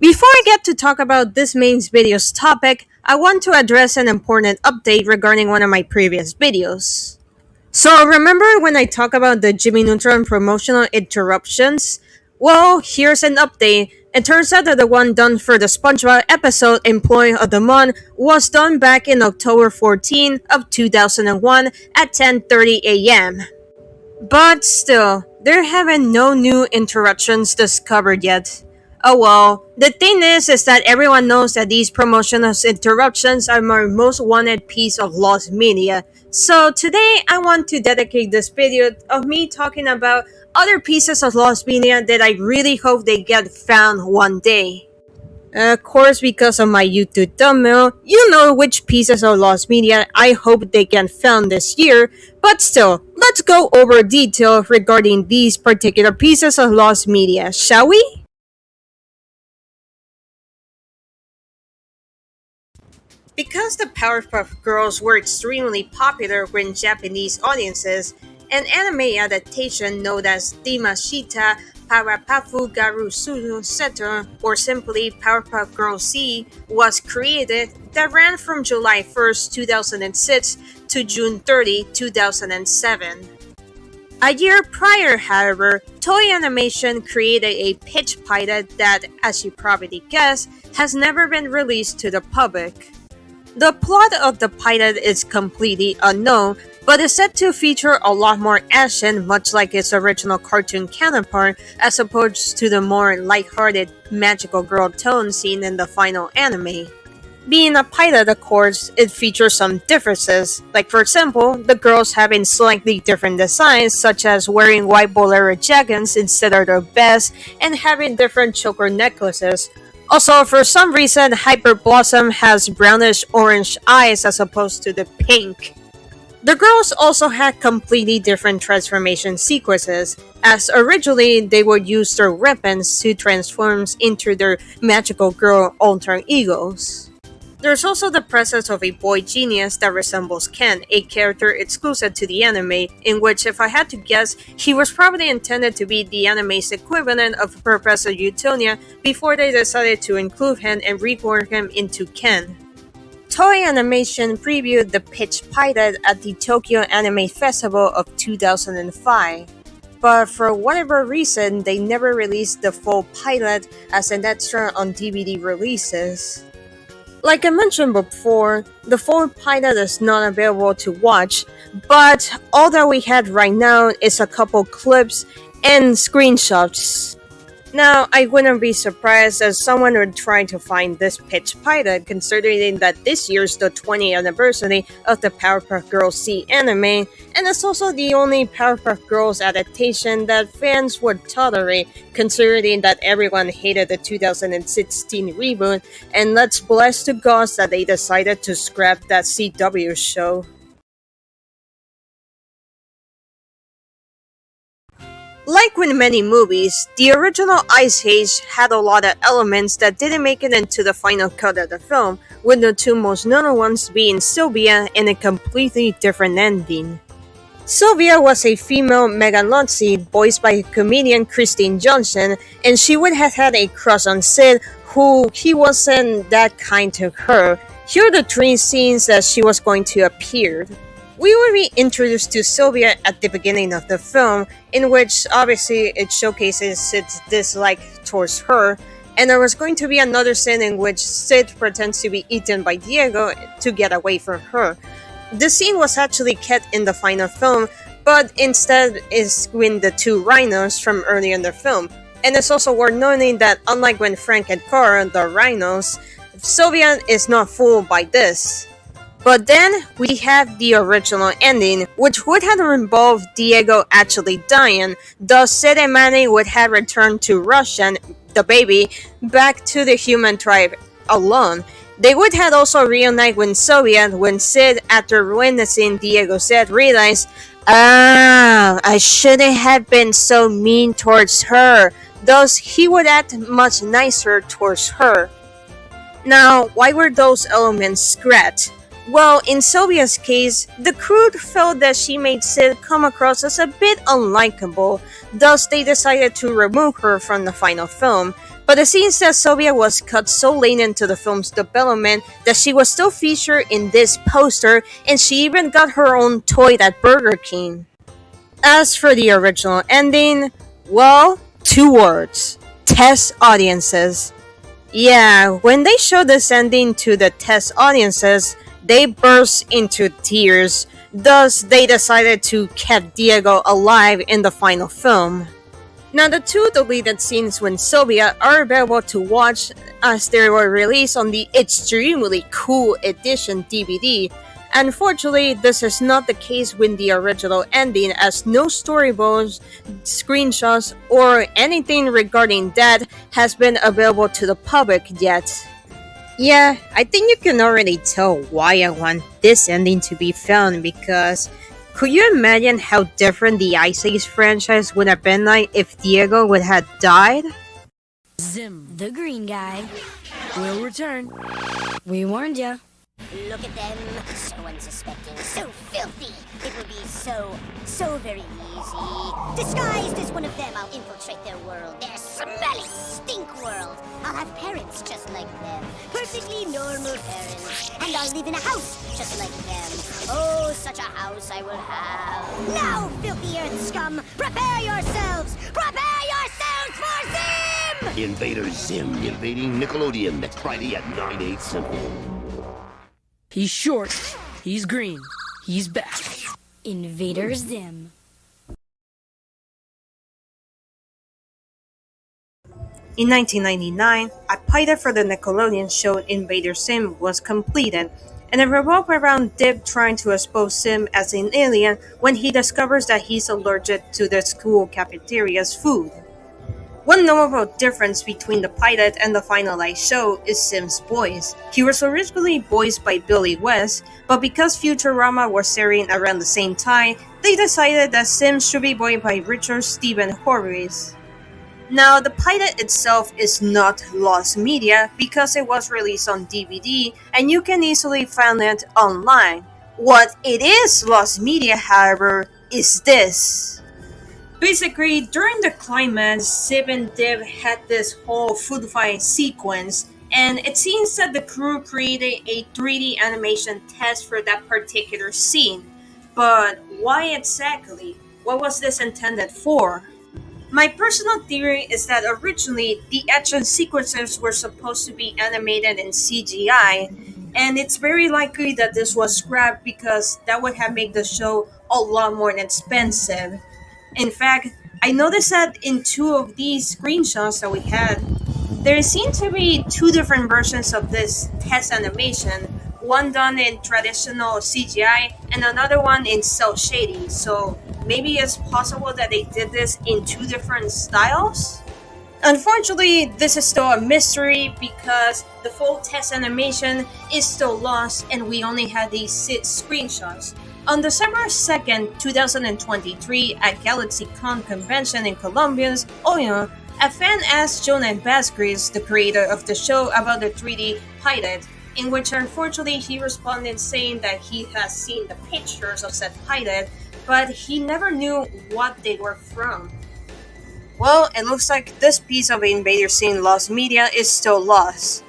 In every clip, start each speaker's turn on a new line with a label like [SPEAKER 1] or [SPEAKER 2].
[SPEAKER 1] Before I get to talk about this main video's topic, I want to address an important update regarding one of my previous videos. So remember when I talked about the Jimmy Neutron promotional interruptions? Well, here's an update. It turns out that the one done for the SpongeBob episode Employee of the Month was done back in October 14 of 2001 at 10:30 a.m. But still, there have been no new interruptions discovered yet. Oh well, the thing is that everyone knows that these promotional interruptions are my most wanted piece of lost media. So today I want to dedicate this video of me talking about other pieces of lost media that I really hope they get found one day. Of course, because of my YouTube thumbnail, you know which pieces of lost media I hope they get found this year, but still, let's go over detail regarding these particular pieces of lost media, shall we? Because the Powerpuff Girls were extremely popular with Japanese audiences, an anime adaptation known as Dimashita Powerpuff Girls Z, or simply Powerpuff Girls Z, was created that ran from July 1st, 2006 to June 30, 2007. A year prior, however, Toei Animation created a pitch pilot that, as you probably guessed, has never been released to the public. The plot of the pilot is completely unknown, but is said to feature a lot more action, much like its original cartoon counterpart, as opposed to the more lighthearted, magical girl tone seen in the final anime. Being a pilot, of course, it features some differences, like for example, the girls having slightly different designs, such as wearing white bolero jackets instead of their vests, and having different choker necklaces. Also, for some reason, Hyper Blossom has brownish-orange eyes as opposed to the pink. The girls also had completely different transformation sequences, as originally they would use their weapons to transform into their magical girl alter egos. There's also the presence of a boy genius that resembles Ken, a character exclusive to the anime, in which, if I had to guess, he was probably intended to be the anime's equivalent of Professor Utonia before they decided to include him and rework him into Ken. Toei Animation previewed the pitch pilot at the Tokyo Anime Festival of 2005. But for whatever reason, they never released the full pilot as an extra on DVD releases. Like I mentioned before, the full pilot is not available to watch, but all that we have right now is a couple clips and screenshots. Now, I wouldn't be surprised if someone would try to find this pitch pilot, considering that this year's the 20th anniversary of the Powerpuff Girls Z anime, and it's also the only Powerpuff Girls adaptation that fans would tolerate, considering that everyone hated the 2016 reboot, and let's bless the gods that they decided to scrap that CW show. Like with many movies, the original Ice Age had a lot of elements that didn't make it into the final cut of the film, with the two most notable ones being Sylvia and a completely different ending. Sylvia was a female Megan Lotzi, voiced by comedian Christine Johnson, and she would have had a crush on Sid, who he wasn't that kind to her. Here are the three scenes that she was going to appear. We will be introduced to Sylvia at the beginning of the film, in which obviously it showcases Sid's dislike towards her, and there was going to be another scene in which Sid pretends to be eaten by Diego to get away from her. The scene was actually kept in the final film, but instead is with the two rhinos from earlier in the film. And it's also worth noting that unlike when Frank and Carl, the rhinos, Sylvia is not fooled by this. But then, we have the original ending, which would have involved Diego actually dying, thus Sid and Manny would have returned to Roshan, the baby, back to the human tribe alone. They would have also reunited with Sylvia when Sid, after witnessing Diego's death, realized, I shouldn't have been so mean towards her, thus he would act much nicer towards her. Now, why were those elements Scrat? Well, in Sylvia's case, the crew felt that she made Sid come across as a bit unlikable, thus they decided to remove her from the final film. But it seems that Sylvia was cut so late into the film's development that she was still featured in this poster, and she even got her own toy at Burger King. As for the original ending, well, two words: test audiences. Yeah, when they showed this ending to the test audiences, they burst into tears. Thus, they decided to keep Diego alive in the final film. Now, the two deleted scenes with Sylvia are available to watch as they were released on the Extremely Cool Edition DVD. Unfortunately, this is not the case with the original ending, as no storyboards, screenshots, or anything regarding that has been available to the public yet. Yeah, I think you can already tell why I want this ending to be found, because could you imagine how different the Ice Age franchise would have been like if Diego would have died?
[SPEAKER 2] Zim, the green guy, will return. We warned ya.
[SPEAKER 3] Look at them, so unsuspecting, so filthy. It will be so very easy. Disguised as one of them, I'll infiltrate their world, their smelly stink world. I'll have parents just like them, perfectly normal parents, and I'll live in a house just like them. Oh, such a house I will have. Now, filthy earth scum, prepare yourselves! Prepare yourselves for Zim!
[SPEAKER 4] Invader Zim invading Nickelodeon next Friday at 9/8 Central.
[SPEAKER 2] He's short, he's green, he's back.
[SPEAKER 3] Invader Zim.
[SPEAKER 1] In 1999, a pilot for the Nickelodeon show Invader Zim was completed, and it revolved around Dib trying to expose Zim as an alien when he discovers that he's allergic to the school cafeteria's food. One notable difference between the pilot and the finalized show is Zim's voice. He was originally voiced by Billy West, but because Futurama was airing around the same time, they decided that Zim should be voiced by Richard Stephen Horvitz. Now, the pilot itself is not lost media because it was released on DVD and you can easily find it online. What it is lost media, however, is this. Basically, during the climax, Zim and Dib had this whole food fight sequence, and it seems that the crew created a 3D animation test for that particular scene. But why exactly? What was this intended for? My personal theory is that originally the action sequences were supposed to be animated in CGI, and it's very likely that this was scrapped because that would have made the show a lot more expensive. In fact, I noticed that in two of these screenshots that we had, there seem to be two different versions of this test animation, one done in traditional CGI and another one in cel shading, so maybe it's possible that they did this in two different styles? Unfortunately, this is still a mystery because the full test animation is still lost and we only had these 6 screenshots. On December 2nd, 2023, at GalaxyCon convention in Columbus, Ohio, a fan asked Jonah Vasquez, the creator of the show, about the 3D pilot, in which unfortunately he responded saying that he has seen the pictures of said pilot, but he never knew what they were from. Well, it looks like this piece of Invader Zim lost media is still lost.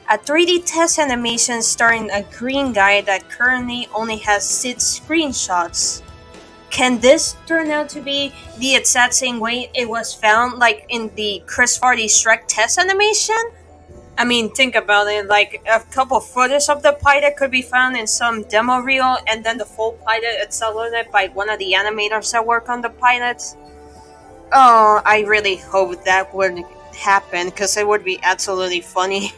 [SPEAKER 1] A 3D test animation starring a green guy that currently only has 6 screenshots. Can this turn out to be the exact same way it was found, like in the Chris Farley Shrek test animation? I mean, think about it, like a couple footage of the pilot could be found in some demo reel, and then the full pilot is uploaded by one of the animators that work on the pilots. Oh, I really hope that would happen, because it would be absolutely funny.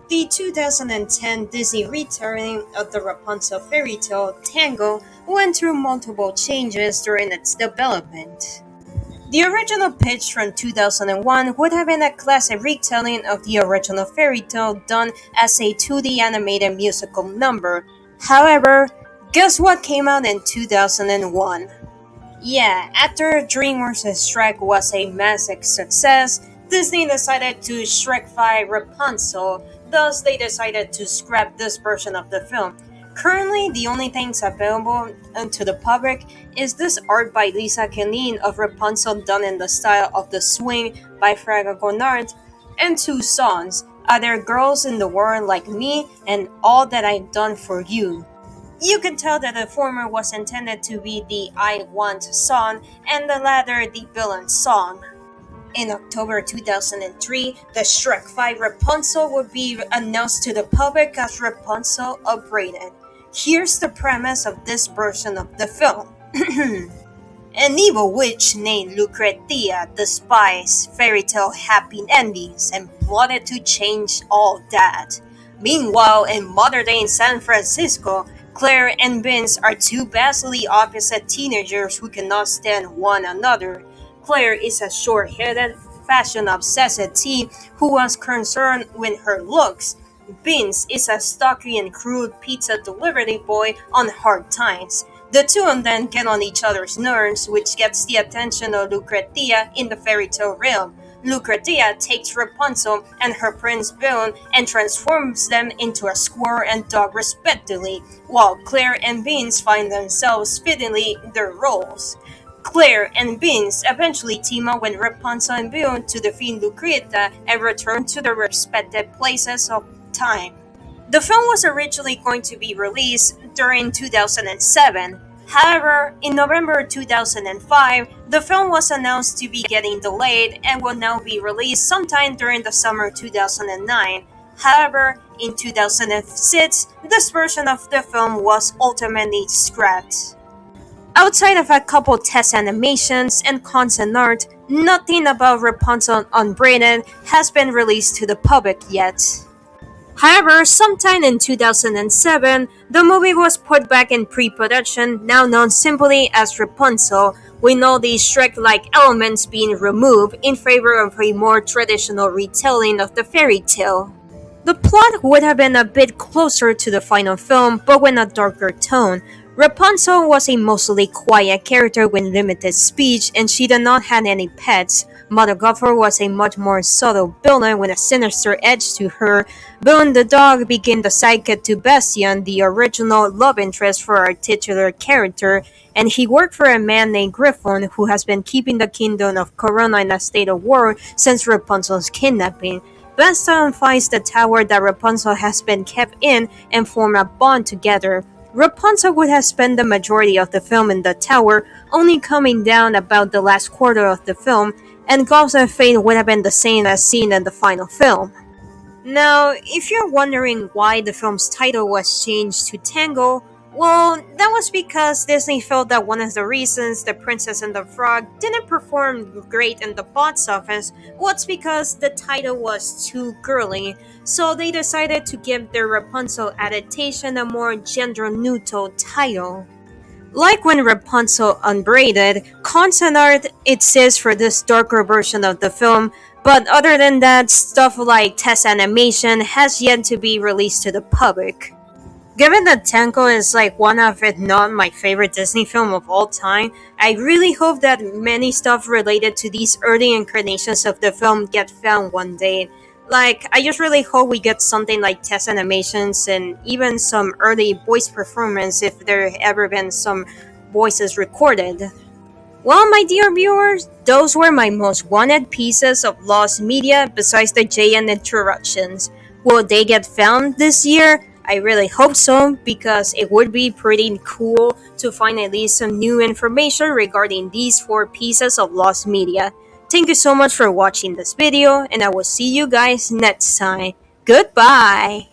[SPEAKER 1] The 2010 Disney retelling of the Rapunzel fairy tale, Tangled, went through multiple changes during its development. The original pitch from 2001 would have been a classic retelling of the original fairy tale done as a 2D animated musical number. However, guess what came out in 2001? Yeah, after DreamWorks' Shrek was a massive success, Disney decided to Shrekify Rapunzel. Thus, they decided to scrap this version of the film. Currently, the only things available to the public is this art by Lisa Killeen of Rapunzel done in the style of The Swing by Fraga Gonard, and two songs, Are There Girls in the World Like Me and All That I've Done for You. You can tell that the former was intended to be the I Want song and the latter the villain song. In October 2003, the Shrek 5 Rapunzel would be announced to the public as Rapunzel Upgraded. Here's the premise of this version of the film. An evil witch named Lucretia despised fairy tale happy endings and plotted to change all that. Meanwhile, in modern day San Francisco, Claire and Vince are two vastly opposite teenagers who cannot stand one another. Claire is a short-headed, fashion-obsessed teen who was concerned with her looks. Vince is a stocky and crude pizza delivery boy on hard times. The two of them get on each other's nerves, which gets the attention of Lucretia in the fairy tale realm. Lucretia takes Rapunzel and her prince Bill and transforms them into a squirrel and dog respectively, while Claire and Vince find themselves fittingly their roles. Claire and Vince eventually team up with Rapunzel and Bill to defeat Lucretia and return to their respective places of time. The film was originally going to be released during 2007. However, in November 2005, the film was announced to be getting delayed and will now be released sometime during the summer 2009. However, in 2006, this version of the film was ultimately scrapped. Outside of a couple test animations and concept art, nothing about Rapunzel Unbraided has been released to the public yet. However, sometime in 2007, the movie was put back in pre-production, now known simply as Rapunzel, with all these Shrek-like elements being removed in favor of a more traditional retelling of the fairy tale. The plot would have been a bit closer to the final film, but with a darker tone. Rapunzel was a mostly quiet character with limited speech, and she did not have any pets. Mother Gothel was a much more subtle villain with a sinister edge to her. Boone the dog became the sidekick to Bastian, the original love interest for our titular character, and he worked for a man named Griffon who has been keeping the kingdom of Corona in a state of war since Rapunzel's kidnapping. Bastian finds the tower that Rapunzel has been kept in and form a bond together. Rapunzel would have spent the majority of the film in the tower, only coming down about the last quarter of the film, and Goth's fate would have been the same as seen in the final film. Now, if you're wondering why the film's title was changed to Tangled, well, that was because Disney felt that one of the reasons The Princess and the Frog didn't perform great in the box office was because the title was too girly, so they decided to give their Rapunzel adaptation a more gender-neutral title. Like when Rapunzel Unbraided, concept art exists for this darker version of the film, but other than that, stuff like test animation has yet to be released to the public. Given that Tangled is like one of, if not my favorite Disney film of all time, I really hope that many stuff related to these early incarnations of the film get found one day. Like, I just really hope we get something like test animations and even some early voice performance if there ever been some voices recorded. Well, my dear viewers, those were my most wanted pieces of lost media besides the JN interruptions. Will they get found this year? I really hope so, because it would be pretty cool to find at least some new information regarding these 4 pieces of lost media. Thank you so much for watching this video, and I will see you guys next time. Goodbye!